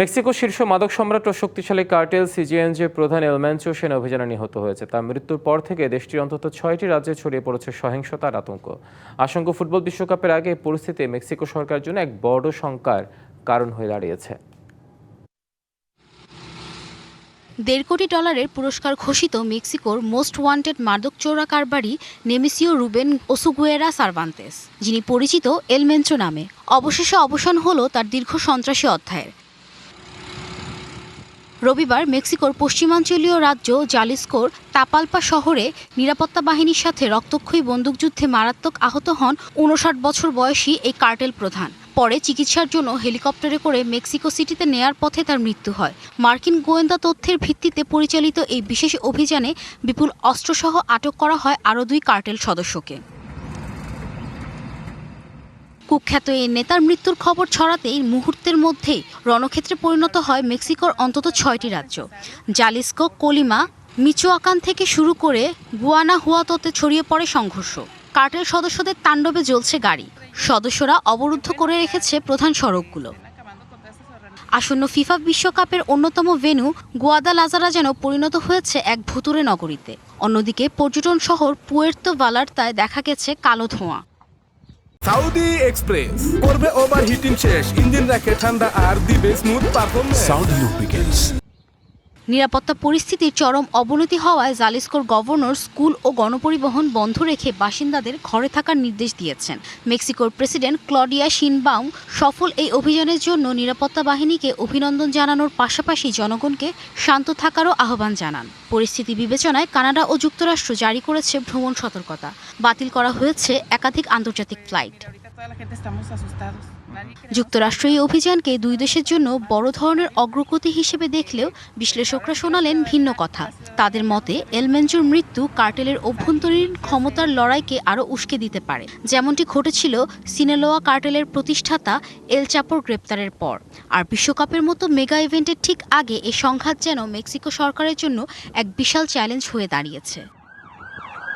Mexico শীর্ষ মাদক সম্রাট ও শক্তিশালী কার্টেল সিজিএনজে প্রধান এলম্যানচো সেনা অভিযানে নিহত হয়েছে। তার মৃত্যুর পর থেকে দেশটির অন্তত 6টি রাজ্যে ছড়িয়ে পড়েছে সহিংসতার আতঙ্ক। আসন্ন ফুটবল বিশ্বকাপের আগে পরিস্থিতি মেক্সিকো সরকারের জন্য এক বড় শঙ্কার কারণ হয়ে দাঁড়িয়েছে। $1.5 কোটি পুরস্কার ঘোষিত মেক্সিকোর মোস্ট ওয়ান্টেড মাদক চোরা কারবারি নেমেসিও রুবেন ওসুগুয়েরা সার্ভান্তেস, যিনি পরিচিত এল মেনচো নামে, অবশেষে অবসান হলো তার দীর্ঘ সন্ত্রাসী অধ্যায়ের। রবিবার মেক্সিকোর পশ্চিমাঞ্চলীয় রাজ্য জালিস্কোর তাপালপা শহরে নিরাপত্তা বাহিনীর সাথে রক্তক্ষয়ী বন্দুকযুদ্ধে মারাত্মক আহত হন 59 বছর বয়সী এই কার্টেল প্রধান। পরে চিকিৎসার জন্য হেলিকপ্টারে করে মেক্সিকো সিটিতে নেয়ার পথে তার মৃত্যু হয়। মার্কিন গোয়েন্দা তথ্যের ভিত্তিতে পরিচালিত এই বিশেষ অভিযানে বিপুল অস্ত্রসহ আটক করা হয় আরও 2 কার্টেল সদস্যকে। কুখ্যাত এই নেতার মৃত্যুর খবর ছড়াতেই মুহূর্তের মধ্যেই রণক্ষেত্রে পরিণত হয় মেক্সিকোর অন্তত 6টি রাজ্য। জালিস্কো, কোলিমা, মিচোয়াকান থেকে শুরু করে গুয়ানাহুয়াতোতে ছড়িয়ে পড়ে সংঘর্ষ। কার্টেল সদস্যদের তাণ্ডবে জ্বলছে গাড়ি, সদস্যরা অবরুদ্ধ করে রেখেছে প্রধান সড়কগুলো। আসন্ন ফিফা বিশ্বকাপের অন্যতম ভেন্যু গুয়াদালাজারা যেন পরিণত হয়েছে এক ভুতুড়ে নগরীতে। অন্যদিকে পর্যটন শহর পুয়ের্তো ভালার্তায় দেখা গেছে কালো ধোঁয়া। সাউদি এক্সপ্রেস করবে ওভারহিটিং শেষ, ইঞ্জিন রাখে ঠান্ডা আর দিবে স্মুথ পারফরম্যান্স। Southee lubricants. নিরাপত্তা পরিস্থিতির চরম অবনতি হওয়ায় জালিস্কোর গভর্নর স্কুল ও গণপরিবহন বন্ধ রেখে বাসিন্দাদের ঘরে থাকার নির্দেশ দিয়েছেন। মেক্সিকোর প্রেসিডেন্ট ক্লডিয়া শিনবাউম সফল এই অভিযানের জন্য নিরাপত্তা বাহিনীকে অভিনন্দন জানানোর পাশাপাশি জনগণকে শান্ত থাকারও আহ্বান জানান। পরিস্থিতি বিবেচনায় কানাডা ও যুক্তরাষ্ট্র জারি করেছে ভ্রমণ সতর্কতা। বাতিল করা হয়েছে একাধিক আন্তর্জাতিক ফ্লাইট। যুক্তরাষ্ট্র এই অভিযানকে 2 দেশের জন্য বড় ধরনের অগ্রগতি হিসেবে দেখলেও বিশ্লেষকরা শোনালেন ভিন্ন কথা। তাদের মতে এল মেনচোর মৃত্যু কার্টেলের অভ্যন্তরীণ ক্ষমতার লড়াইকে আরও উস্কে দিতে পারে, যেমনটি ঘটেছিল সিনেলোয়া কার্টেলের প্রতিষ্ঠাতা এল চাপোর গ্রেপ্তারের পর। আর বিশ্বকাপের মতো মেগা ইভেন্টের ঠিক আগে এই সংঘাত যেন মেক্সিকো সরকারের জন্য এক বিশাল চ্যালেঞ্জ হয়ে দাঁড়িয়েছে।